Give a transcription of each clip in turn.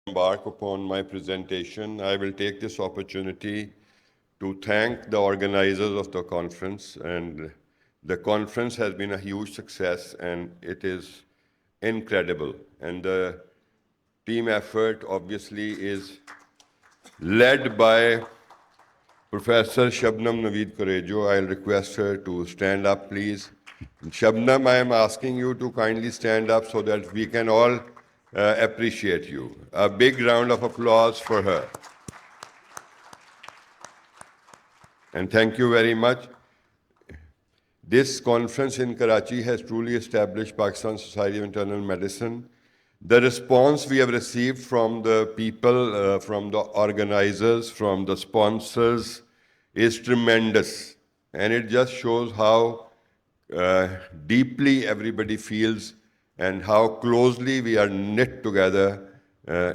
Embark upon my presentation, I will take this opportunity to thank the organizers of the conference. And the conference has been a huge success and it is incredible. And the team effort obviously is led by Professor Shabnam Naveed Kurejo. I'll request her to stand up, please. Shabnam, I am asking you to kindly stand up so that we can all appreciate you. A big round of applause for her. And thank you very much. This conference in Karachi has truly established Pakistan Society of Internal Medicine. The response we have received from the people, from the organizers, from the sponsors is tremendous. And it just shows how deeply everybody feels and how closely we are knit together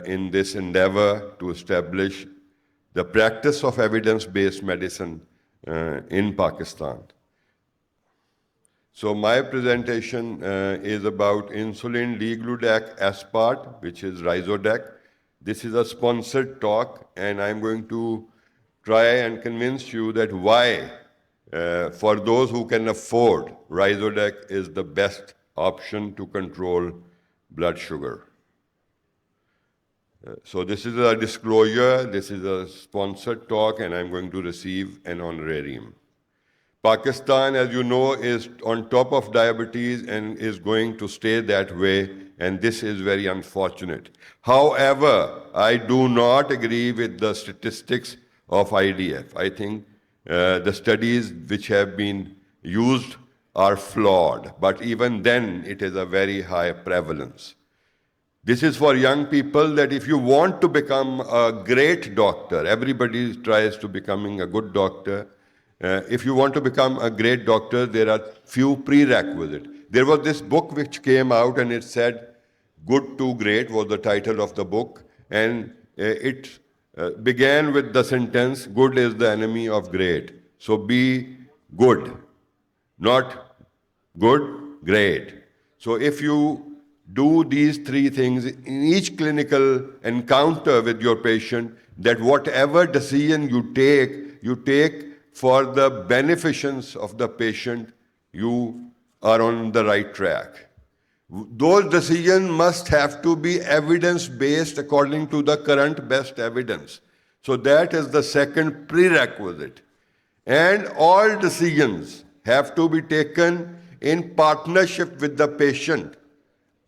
in this endeavor to establish the practice of evidence-based medicine in Pakistan. So my presentation is about insulin degludec aspart, which is Rhizodec. This is a sponsored talk, and I'm going to try and convince you that why, for those who can afford, Rhizodec is the best option to control blood sugar. So this is a disclosure, this is a sponsored talk, and I'm going to receive an honorarium. Pakistan, as you know, is on top of diabetes and is going to stay that way, and this is very unfortunate. However, I do not agree with the statistics of IDF. I think the studies which have been used are flawed, but even then it is a very high prevalence. This is for young people that if you want to become a great doctor, everybody tries to becoming a good doctor. If you want to become a great doctor, there are few prerequisites. There was this book which came out and it said, Good to Great was the title of the book. And it began with the sentence, good is the enemy of great. So be good, not good, great. So if you do these three things in each clinical encounter with your patient, that whatever decision you take for the beneficence of the patient, you are on the right track. Those decisions must have to be evidence-based according to the current best evidence. So that is the second prerequisite. And all decisions have to be taken in partnership with the patient.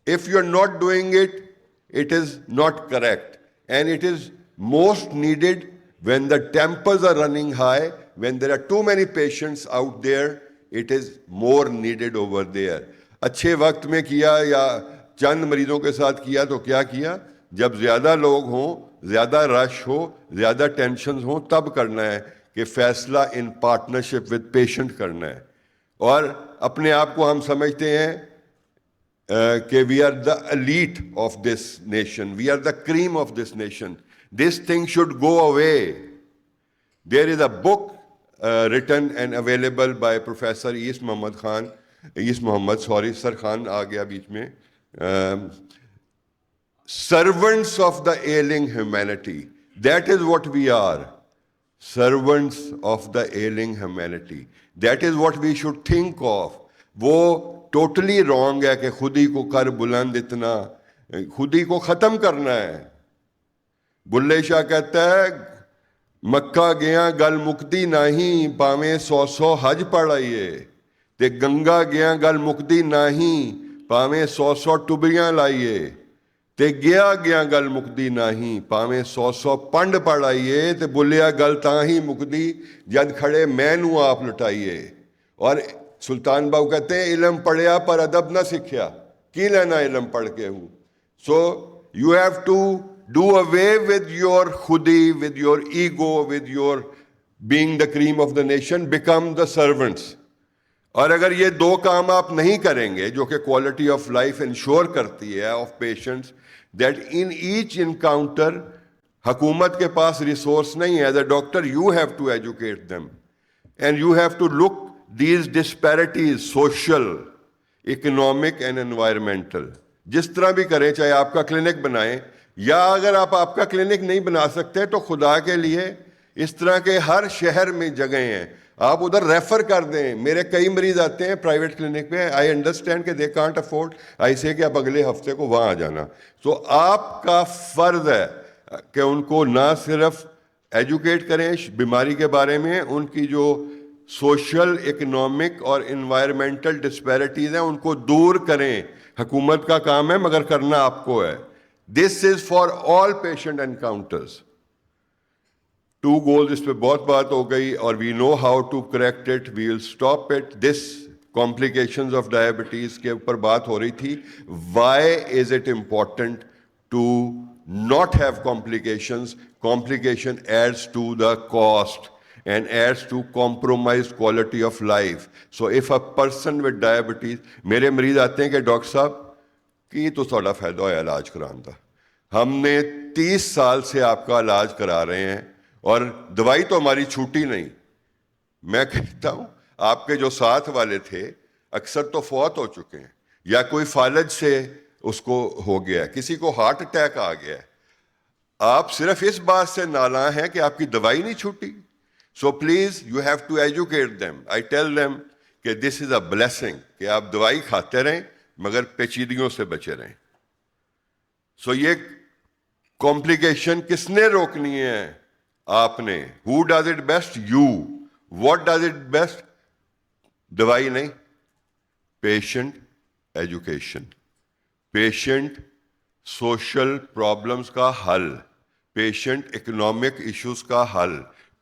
If you're not doing it, it is not correct. And it is most needed when the tempers are running high, when there are too many patients out there, it is more needed over there. अच्छे वक्त में किया या चंद मरीजों के साथ किया तो क्या किया? जब ज़्यादा लोग हों, ज़्यादा रश हो, ज़्यादा टेंशन हो, तब करना है कि फैसला इन पार्टनरशिप विद पेशेंट करना है. और अपने आप को हम समझते हैं कि we are the elite of this nation, we are the cream of this nation. This thing should go away. There is a book written and available by Professor East Muhammad, Sir Khan aa gaya beech mein. Servants of the ailing humanity. That is what we are. Servants of the ailing humanity. That is what we should think of. वो totally wrong है कि खुद ही को कर बुलंद इतना, खुद ही को ख़त्म करना है. बुल्ले शाह कहता है मक्का गया गल मुक्ति नहीं, पावें 100 हज पढ़ाइए. ते गंगा गया गल मुक्ति नहीं, पावें 100 टुबियां लाइए. ते गया गल मुक्ति नहीं, पावें 100 पंड पढ़ाइए. ते बुलिया गल तां ही मुक्ति जद खड़े मैनू आप लुटाइए. और सुल्तान बाबू कहते हैं इलम पढ़िया पर अदब ना सीखिया, की लेना इलम पढ़ के हूँ. So you have to do away with your खुदी, with your ego, with your being the cream of the nation, become the servants. और अगर ये दो काम आप नहीं करेंगे जो कि क्वालिटी ऑफ लाइफ इंश्योर करती है of patients, that in each encounter हुकूमत के पास रिसोर्स नहीं है. As a doctor you have to educate them and you have to look these disparities, social, economic and environmental. जिस तरह भी करें, चाहे आपका क्लिनिक बनाएं या अगर आप आपका क्लिनिक नहीं बना सकते तो खुदा के लिए इस तरह के हर शहर में जगह हैं, आप उधर रेफर कर दें। मेरे कई मरीज आते हैं प्राइवेट क्लिनिक में, आई अंडरस्टैंड कि दे कांट अफोर्ड, आई से कि आप अगले हफ्ते को वहां आ जाना। तो आपका फर्ज है कि उनको ना सिर्फ एजुकेट करें बीमारी के बारे में, उनकी जो सोशल, इकोनॉमिक और इन्वायरमेंटल डिस्पैरिटीज हैं उनको दूर करें। हुकूमत का काम है मगर करना आपको है। This is for all patient encounters. 2 goals, इस पे बहुत बात हो गई और we know how to correct it, we will stop it. This complications of diabetes के ऊपर बात हो रही थी। Why is it important to not have complications? Complication adds to the cost and adds to compromised quality of life. So if a person with diabetes, मेरे मरीज आते हैं कि डॉक्टर साहब की तो थोड़ा फायदा होया इलाज कराने का, हमने 30 साल से आपका इलाज करा रहे हैं और दवाई तो हमारी छूटी नहीं। मैं कहता हूं आपके जो साथ वाले थे अक्सर तो फौत हो चुके हैं या कोई फालज से उसको हो गया है, किसी को हार्ट अटैक आ गया है। आप सिर्फ इस बात से नाला हैं कि आपकी दवाई नहीं छूटी। So please you have to educate them. I tell them कि दिस इज अ ब्लेसिंग कि आप दवाई खाते रहें मगर पेचीदगियों से बचे रहें। सो ये कॉम्प्लिकेशन किसने रोकनी है? आपने। Who does it best? You. What does it best? दवाई नहीं, patient education, patient social problems का हल, पेशेंट इकोनॉमिक इश्यूज का हल,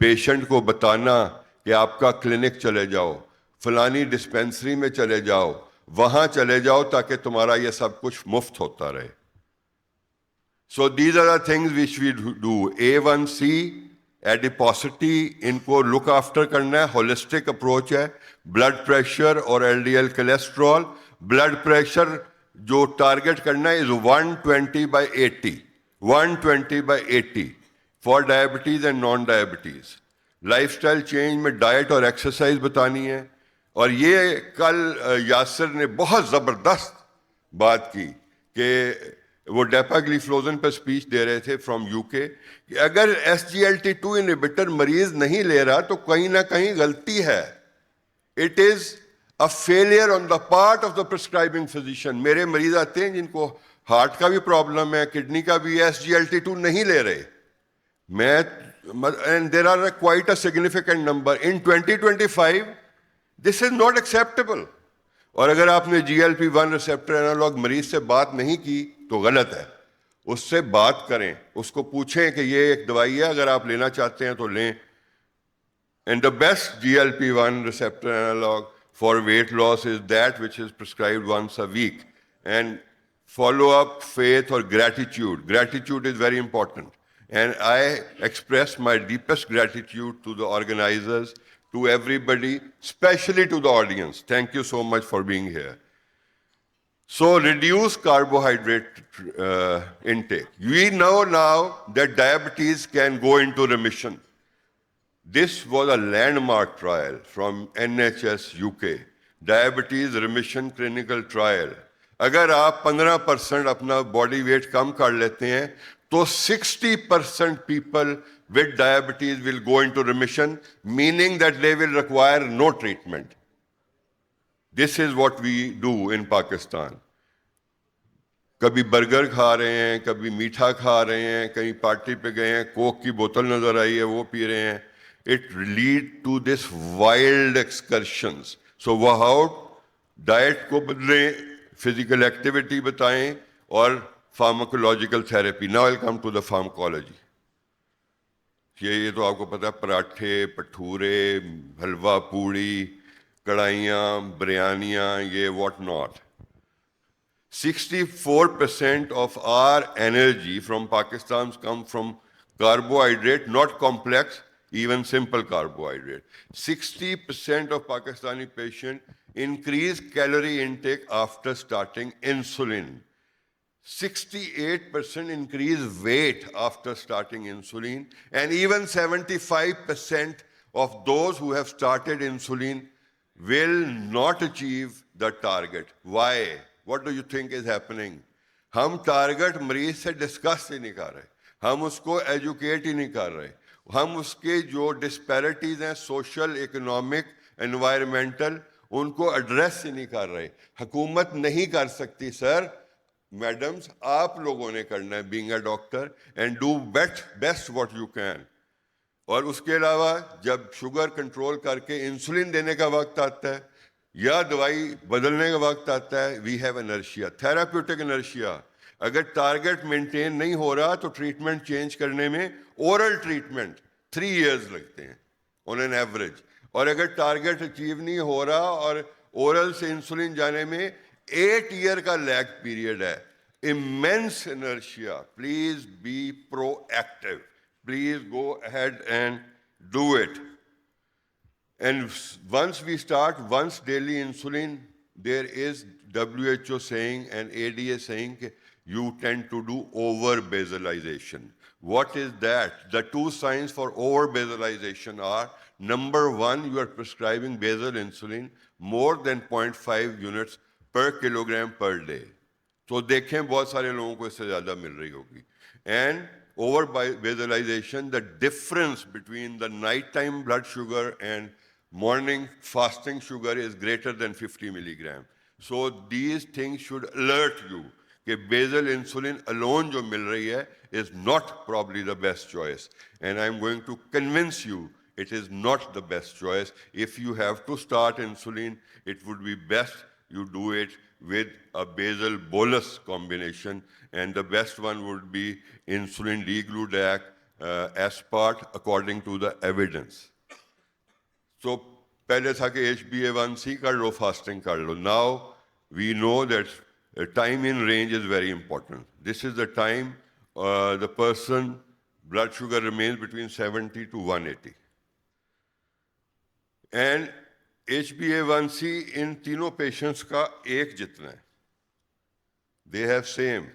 पेशेंट को बताना कि आपका क्लिनिक चले जाओ, फलानी डिस्पेंसरी में चले जाओ, वहां चले जाओ ताकि तुम्हारा ये सब कुछ मुफ्त होता रहे। So these are the things which we do. A1C, adiposity, इनको लुक आफ्टर करना है, होलिस्टिक अप्रोच है। ब्लड प्रेशर और LDL कोलेस्ट्रॉल, ब्लड प्रेशर जो टारगेट करना है is 120/80, 120/80 for diabetes and non diabetes. Lifestyle change में डाइट और एक्सरसाइज बतानी है। और ये कल यासिर ने बहुत जबरदस्त बात की कि वो डेपाग्लिफ्लोजन पर स्पीच दे रहे थे फ्रॉम यूके कि अगर SGLT2 इनहिबिटर मरीज नहीं ले रहा तो कहीं ना कहीं गलती है। It is a failure on the part of the prescribing physician. मेरे मरीज आते हैं जिनको हार्ट का भी प्रॉब्लम है, किडनी का भी, SGLT2 नहीं ले रहे। and there are quite a significant number in 2025. This is not acceptable. और अगर आपने GLP-1 रिसेप्टर एनालॉग मरीज से बात नहीं की तो गलत है। उससे बात करें, उसको पूछें कि ये एक दवाई है, अगर आप लेना चाहते हैं तो लें। And the best GLP-1 receptor analog for weight loss is that which is prescribed once a week. And follow up, faith or gratitude. Gratitude is very important. And I express my deepest gratitude to the organizers, to everybody, especially to the audience. Thank you so much for being here. So reduce carbohydrate intake. We know now that diabetes can go into remission. This was a landmark trial from NHS UK, Diabetes Remission Clinical Trial. अगर आप 15% अपना body weight कम कर लेते हैं तो 60% people with diabetes will go into remission, meaning that they will require no treatment. This is what we do in Pakistan. कभी burger खा रहे हैं, कभी मीठा खा रहे हैं, कहीं पार्टी पे गए हैं, कोक की बोतल नजर आई है वो पी रहे हैं। It lead to this wild excursions. So without diet को बदलें, फिजिकल एक्टिविटी बताएं और pharmacological therapy. Now welcome to the pharmacology. ये तो आपको पता है, पराठे, भटूरे, हलवा पूड़ी, कढ़ाइयाँ, बिरयानियाँ, ये what not. 64% of our energy from Pakistan come from carbohydrate, not complex, even simple carbohydrate. 60% of Pakistani patients increase calorie intake after starting insulin. 68% increase weight after starting insulin, and even 75% of those who have started insulin will not achieve the target. Why? What do you think is happening? हम target मरीज से discuss ही नहीं कर रहे, हम उसको educate ही नहीं कर रहे, हम उसके जो डिस्पैरिटीज हैं सोशल, इकोनॉमिक, एनवायरमेंटल, उनको एड्रेस ही नहीं कर रहे। हुकूमत नहीं कर सकती सर, मैडम्स, आप लोगों ने करना है, being a doctor, and do best what you can. और उसके अलावा जब शुगर कंट्रोल करके इंसुलिन देने का वक्त आता है या दवाई बदलने का वक्त आता है, we have inertia, therapeutic inertia. अगर टारगेट मेंटेन नहीं हो रहा तो ट्रीटमेंट चेंज करने में, ओरल ट्रीटमेंट 3 इयर्स लगते हैं ऑन एन एवरेज, और अगर टारगेट अचीव नहीं हो रहा और ओरल से इंसुलिन जाने में 8 ईयर का लैग पीरियड है। Immense inertia, please be proactive, please go ahead and do it. And once we start once daily insulin, there is WHO saying and ADA saying you tend to do over basalization. What is that? The 2 signs for over basalization are: number 1, you are prescribing basal insulin more than 0.5 units per kilogram per day. तो देखें बहुत सारे लोगों को इससे ज़्यादा मिल रही होगी। And over basalization, the difference between the nighttime blood sugar and morning fasting sugar is greater than 50 milligram. So these things should alert you कि basal insulin alone जो मिल रही है is not probably the best choice. And I'm going to convince you it is not the best choice. If you have to start insulin, it would be best you do it with a basal bolus combination, and the best one would be insulin degludec aspart according to the evidence. So पहले था कि HbA1c कर लो, fasting कर लो. Now we know that time in range is very important. This is the time the person blood sugar remains between 70 to 180. And HbA1c इन तीनों patients का एक जितना है. They have same.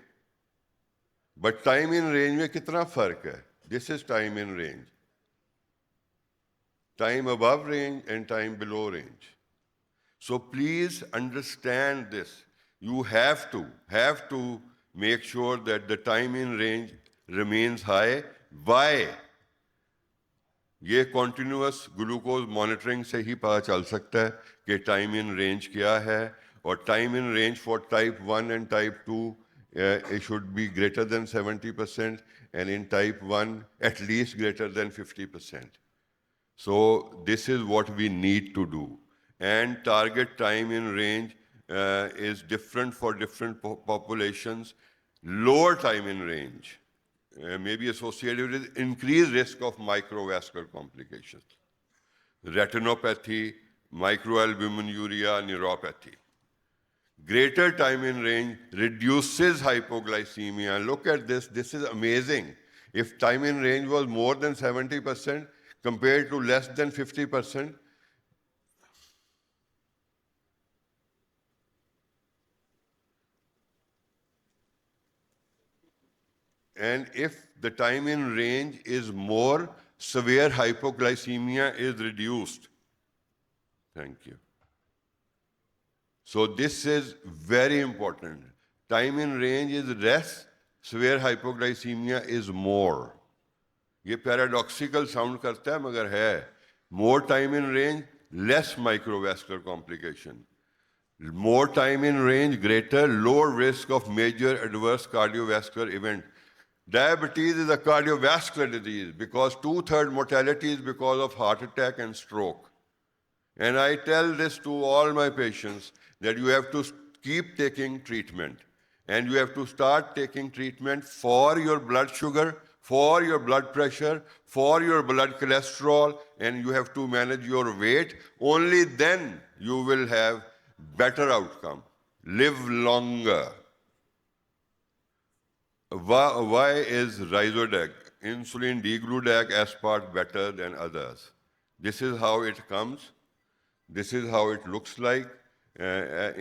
But time in range में कितना फर्क है? This is time in range. Time above range and time below range. So please understand this. You have to make sure that the time in range remains high. Why? ये continuous glucose monitoring से ही पता चल सकता है कि time in range क्या है, और time in range for type 1 and type 2 it should be greater than 70%, and in type 1 at least greater than 50%. So this is what we need to do. And target time in range is different for different populations. Lower time in range may be associated with increased risk of microvascular complications, retinopathy, microalbuminuria, neuropathy. Greater time in range reduces hypoglycemia. Look at this. This is amazing. If time in range was more than 70% compared to less than 50%, and if the time in range is more, severe hypoglycemia is reduced. Thank you. So this is very important. Time in range is less, severe hypoglycemia is more. ये paradoxical sound करता है मगर है. More time in range, less microvascular complication. More time in range, greater, lower risk of major adverse cardiovascular event. Diabetes is a cardiovascular disease because 2/3 mortality is because of heart attack and stroke. And I tell this to all my patients that you have to keep taking treatment. And you have to start taking treatment for your blood sugar, for your blood pressure, for your blood cholesterol, and you have to manage your weight. Only then you will have better outcome. Live longer. Why is Ryzodeg, insulin degludec aspart better than others? This is how it comes. This is how it looks like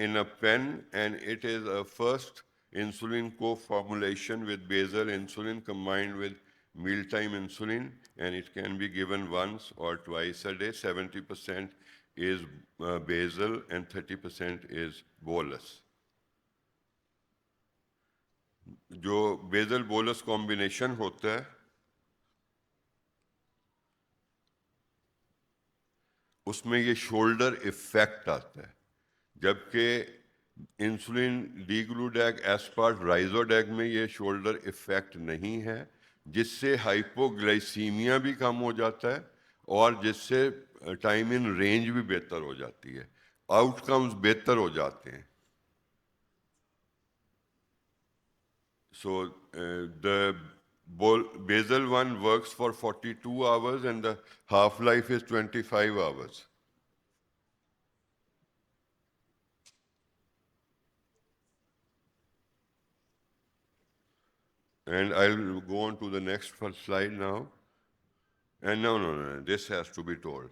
in a pen, and it is a first insulin co-formulation with basal insulin combined with mealtime insulin, and it can be given once or twice a day. 70% is basal and 30% is bolus. जो bezel bolus combination होता है उसमें ये shoulder effect आता है, जबकि insulin डीग्लूडेक aspart राइजोडेक में ये शोल्डर इफेक्ट नहीं है, जिससे हाइपोग्लाइसीमिया भी कम हो जाता है और जिससे टाइम इन रेंज भी बेहतर हो जाती है, आउटकम्स बेहतर हो जाते हैं. So the basal one works for 42 hours and the half-life is 25 hours. And I'll go on to the next first slide now. And no, this has to be told.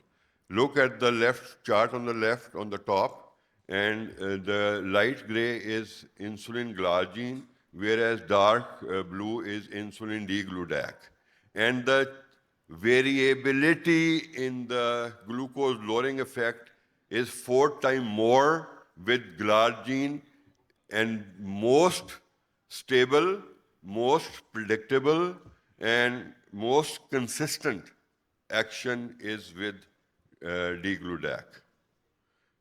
Look at the left chart on the left, on the top, and the light gray is insulin glargine, whereas dark blue is insulin degludac. And the variability in the glucose lowering effect is 4 times more with glargine, and most stable, most predictable, and most consistent action is with degludac.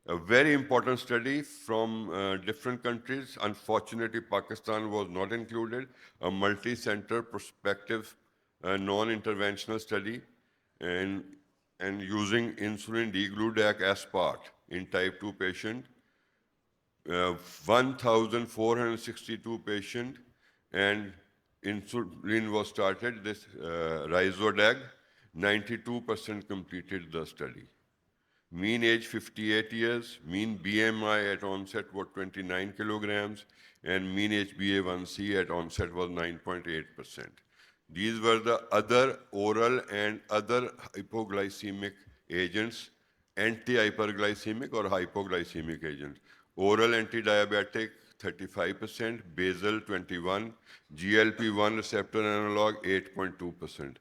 A very important study from different countries. Unfortunately, Pakistan was not included. A multi-center prospective non-interventional study and, using insulin degludac aspart in type 2 patient. 1,462 patients, and insulin was started, this Rhizodeg, 92% completed the study. Mean age 58 years, mean BMI at onset was 29 kilograms, and mean HbA1c at onset was 9.8%. These were the other oral and other hypoglycemic agents, anti-hyperglycemic or hypoglycemic agents. Oral anti-diabetic 35%, basal 21, GLP-1 receptor analog 8.2%.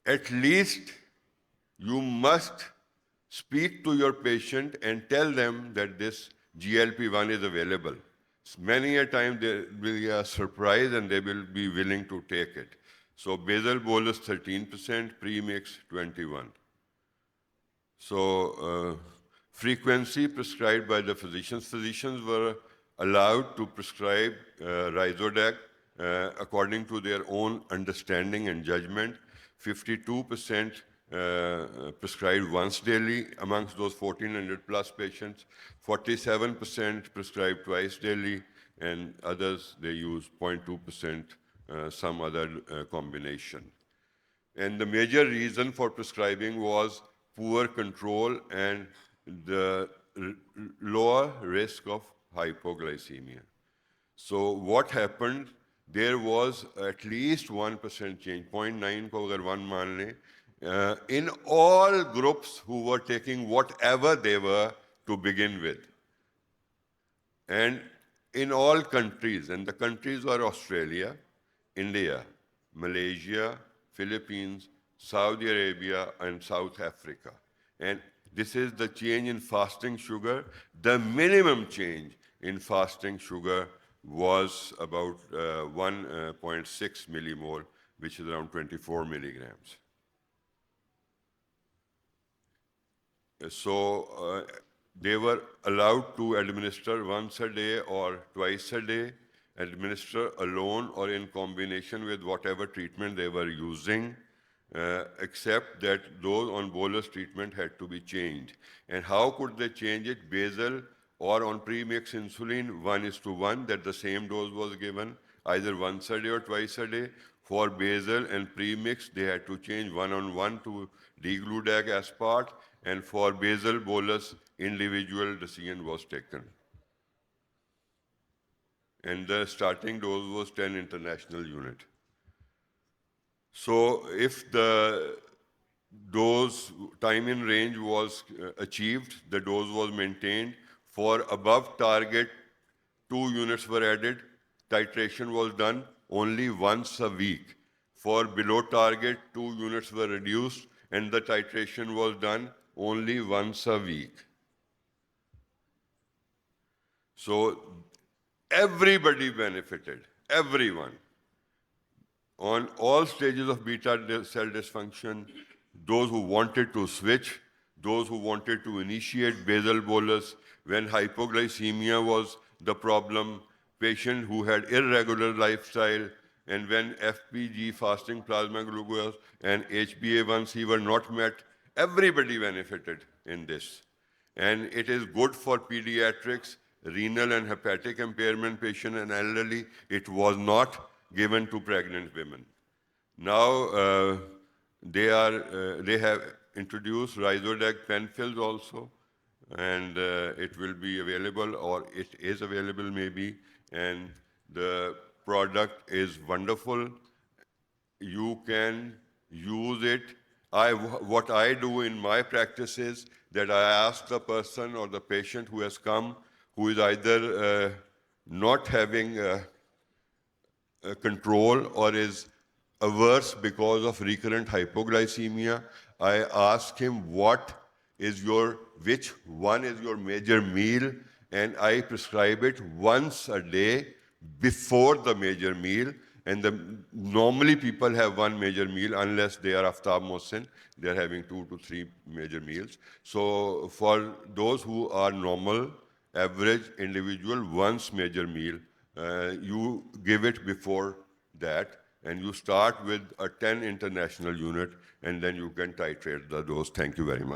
At least you must speak to your patient and tell them that this GLP-1 is available. Many a time there will be a surprise and they will be willing to take it. So basal bolus 13%, premix 21. So frequency prescribed by the physicians. Physicians were allowed to prescribe Rhizodec according to their own understanding and judgment. 52% prescribed once daily amongst those 1,400 plus patients. 47% prescribed twice daily, and others they use 0.2%, some other combination. And the major reason for prescribing was poor control and the lower risk of hypoglycemia. So what happened? There was at least 1% change, 0.9 को अगर 1 मान लें, in all groups who were taking whatever they were to begin with. And in all countries, and the countries were Australia, India, Malaysia, Philippines, Saudi Arabia, and South Africa. And this is the change in fasting sugar. The minimum change in fasting sugar was about 1.6 millimole, which is around 24 milligrams. So they were allowed to administer once a day or twice a day, administer alone or in combination with whatever treatment they were using, except that those on bolus treatment had to be changed. And how could they change it? Basal or on premix insulin, 1:1, that the same dose was given either once a day or twice a day. For basal and premix, they had to change 1:1 to degludac aspart, and for basal bolus, individual decision was taken. And the starting dose was 10 international unit. So if the dose time in range was achieved, the dose was maintained. For above target, 2 units were added. Titration was done only once a week. For below target, 2 units were reduced and the titration was done only once a week. So Everybody benefited, everyone. On all stages of beta cell dysfunction, those who wanted to switch, those who wanted to initiate basal bolus when hypoglycemia was the problem, patient who had irregular lifestyle, and when FPG, fasting plasma glucose, and HbA1c were not met, everybody benefited in this. And it is good for pediatrics, renal and hepatic impairment patient and elderly. It was not given to pregnant women. Now they have introduced Rhizodec pen fills also, and it will be available, or it is available maybe, and the product is wonderful. You can use it. What I do in my practice is that I ask the person or the patient who has come, who is either not having control or is averse because of recurrent hypoglycemia, I ask him which one is your major meal, and I prescribe it once a day before the major meal. And normally people have one major meal unless they are Aftab Mohsin, they are having 2 to 3 major meals. So for those who are normal, average individual, once major meal, you give it before that, and you start with a 10 international unit, and then you can titrate the dose. Thank you very much.